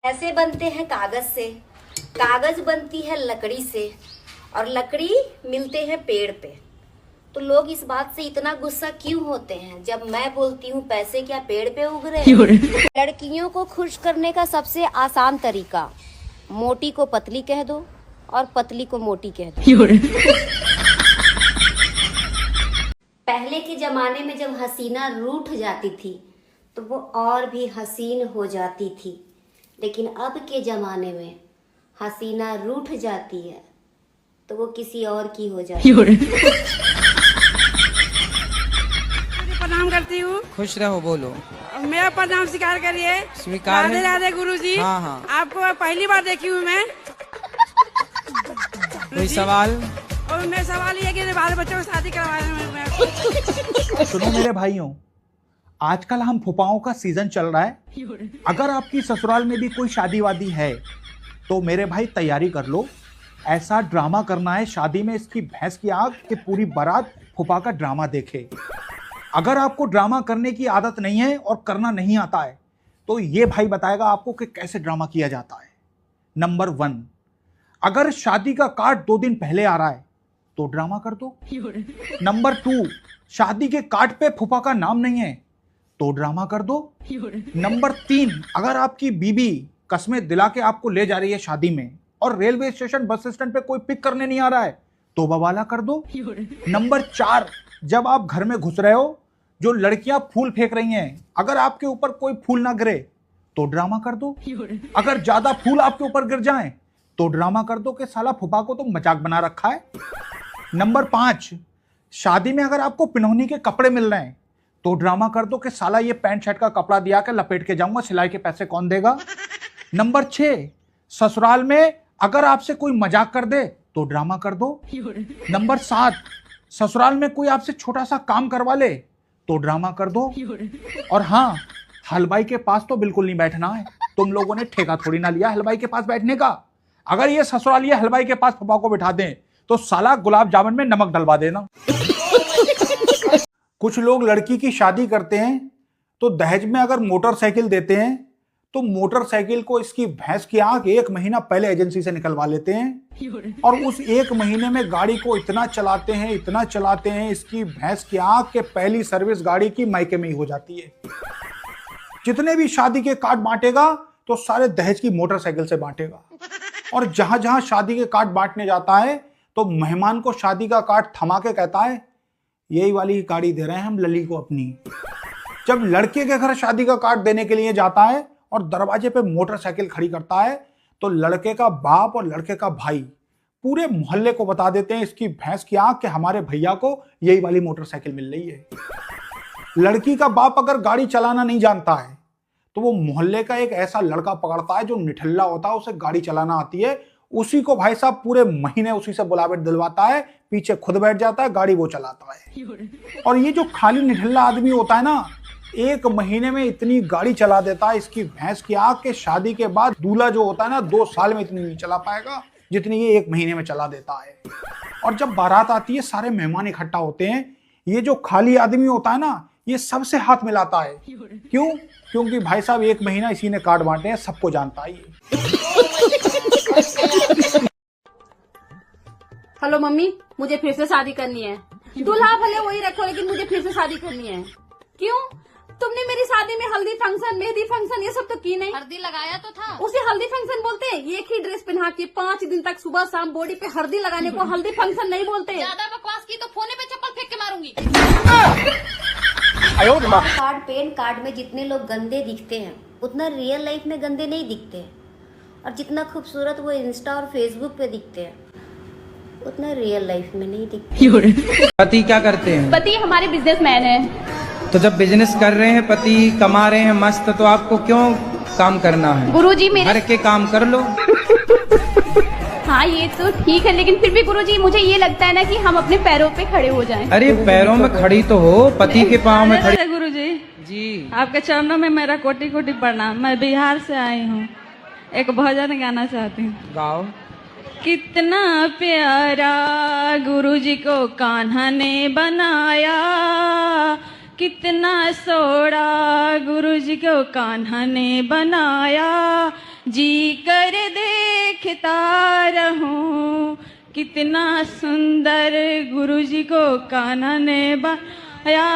ऐसे बनते हैं कागज से, कागज बनती है लकड़ी से, और लकड़ी मिलते हैं पेड़ पे। तो लोग इस बात से इतना गुस्सा क्यों होते हैं जब मैं बोलती हूँ पैसे क्या पेड़ पे उग रहे हैं? लड़कियों को खुश करने का सबसे आसान तरीका, मोटी को पतली कह दो और पतली को मोटी कह दो। पहले के जमाने में जब हसीना रूठ जाती थी तो वो और भी हसीन हो जाती थी, लेकिन अब के जमाने में हसीना रूठ जाती है तो वो किसी और की हो जाती है। प्रणाम करती हूँ। खुश रहो। बोलो। मेरा प्रणाम स्वीकार करिए। स्वीकार है। राधे राधे गुरुजी। हाँ हाँ। आपको पहली बार देखी हूँ मैं। कोई सवाल? और मेरा सवाल ये है कि बाल बच्चों को शादी करवाने। सुनो मेरे भाइयों, आजकल हम फुफाओं का सीजन चल रहा है। अगर आपकी ससुराल में भी कोई शादी वादी है तो मेरे भाई तैयारी कर लो। ऐसा ड्रामा करना है शादी में इसकी भैंस की आग कि पूरी बारात फुफा का ड्रामा देखे। अगर आपको ड्रामा करने की आदत नहीं है और करना नहीं आता है तो ये भाई बताएगा आपको कि कैसे ड्रामा किया जाता है। नंबर 1, अगर शादी का कार्ड 2 दिन पहले आ रहा है तो ड्रामा कर दो। नंबर 2, शादी के कार्ड पे फुफा का नाम नहीं है तो ड्रामा कर दो। नंबर 3, अगर आपकी बीबी कस्में दिला के आपको ले जा रही है शादी में और रेलवे स्टेशन बस स्टैंड पे कोई पिक करने नहीं आ रहा है तो बवाला कर दो। नंबर 4, जब आप घर में घुस रहे हो, जो लड़कियां फूल फेंक रही हैं, अगर आपके ऊपर कोई फूल ना गिरे तो ड्रामा कर दो। अगर ज्यादा फूल आपके ऊपर गिर जाएं तो ड्रामा कर दो कि साला फुफा को तो मजाक बना रखा है। नंबर 5, शादी में अगर आपको पिन्होनी के कपड़े मिल रहे हैं तो ड्रामा कर दो कि साला ये पैंट शर्ट का कपड़ा दिया के लपेट के जाऊंगा, सिलाई के पैसे कौन देगा। नंबर 6, ससुराल में अगर आपसे कोई मजाक कर दे तो ड्रामा कर दो। नंबर 7, ससुराल में कोई आपसे छोटा सा काम करवा ले तो ड्रामा कर दो। और हाँ, हलवाई के पास तो बिल्कुल नहीं बैठना है। तुम लोगों ने ठेका थोड़ी ना लिया हलवाई के पास बैठने का। अगर ये ससुराल ये हलवाई के पास फुफा को बिठा दें तो साला गुलाब जामुन में नमक डलवा देना। कुछ लोग लड़की की शादी करते हैं तो दहेज में अगर मोटरसाइकिल देते हैं तो मोटरसाइकिल को इसकी भैंस की आंख 1 महीना पहले एजेंसी से निकलवा लेते हैं और उस 1 महीने में गाड़ी को इतना चलाते हैं इसकी भैंस की आंख के पहली सर्विस गाड़ी की मायके में ही हो जाती है। जितने भी शादी के कार्ड बांटेगा तो सारे दहेज की मोटरसाइकिल से बांटेगा, और जहां जहां शादी के कार्ड बांटने जाता है तो मेहमान को शादी का कार्ड थमा के कहता है यही वाली गाड़ी दे रहे हैं हम लली को अपनी। जब लड़के के घर शादी का कार्ड देने के लिए जाता है और दरवाजे पे मोटरसाइकिल खड़ी करता है तो लड़के का बाप और लड़के का भाई पूरे मोहल्ले को बता देते हैं इसकी भैंस की आंख के हमारे भैया को यही वाली मोटरसाइकिल मिल रही है। लड़की का बाप अगर गाड़ी चलाना नहीं जानता है तो वो मोहल्ले का एक ऐसा लड़का पकड़ता है जो निठल्ला होता है, उसे गाड़ी चलाना आती है, उसी को भाई साहब पूरे महीने उसी से बुलावट दिलवाता है, पीछे खुद बैठ जाता है, गाड़ी वो चलाता है। और ये जो खाली निठल्ला आदमी होता है ना, 1 महीने में इतनी गाड़ी चला देता है इसकी भैंस की आंख के शादी के बाद दूल्हा जो होता है ना 2 साल में इतनी नहीं चला पाएगा जितनी ये 1 महीने में चला देता है। और जब बारात आती है सारे मेहमान इकट्ठा होते हैं, ये जो खाली आदमी होता है ना ये सबसे हाथ मिलाता है। क्यों? क्योंकि भाई साहब 1 महीना इसी ने कार्ड बांटे हैं, सबको जानता है ये। हेलो मम्मी, मुझे फिर से शादी करनी है। दूल्हा भले वही रखो लेकिन मुझे फिर से शादी करनी है। क्यों? तुमने मेरी शादी में हल्दी फंक्शन, मेहंदी फंक्शन ये सब तो की नहीं। हल्दी लगाया तो था। उसे हल्दी फंक्शन बोलते हैं? एक ही ड्रेस पहना के 5 दिन तक सुबह शाम बॉडी पे हल्दी लगाने को हल्दी फंक्शन नहीं बोलते। ज्यादा बकवास की तो फोने पे चप्पल फेंक के मारूंगी। कार्ड पेन कार्ड में जितने लोग गंदे दिखते हैं उतना रियल लाइफ में गंदे नहीं दिखते, और जितना खूबसूरत वो इंस्टा और फेसबुक पे दिखते हैं उतना रियल लाइफ में नहीं दिखते। पति क्या करते हैं? पति हमारे बिजनेसमैन है। तो जब बिजनेस कर रहे हैं, पति कमा रहे हैं मस्त, तो आपको क्यों काम करना है? गुरुजी मेरे घर के काम कर लो। हाँ ये तो ठीक है, लेकिन फिर भी गुरुजी मुझे ये लगता है ना कि हम अपने पैरों पे खड़े हो जाएं। अरे पैरों में खड़ी तो हो, पति के पाँव में खड़ी। गुरुजी जी आपके चरणों में मेरा कोटि कोटि प्रणाम। मैं बिहार से आई हूँ, एक भजन गाना चाहती हूँ। गाओ। कितना प्यारा गुरुजी को कान्हा ने बनाया, कितना सोड़ा गुरुजी को कान्हा ने बनाया, जी कर देखता रहूं कितना सुंदर गुरुजी को कान्हा ने बाया।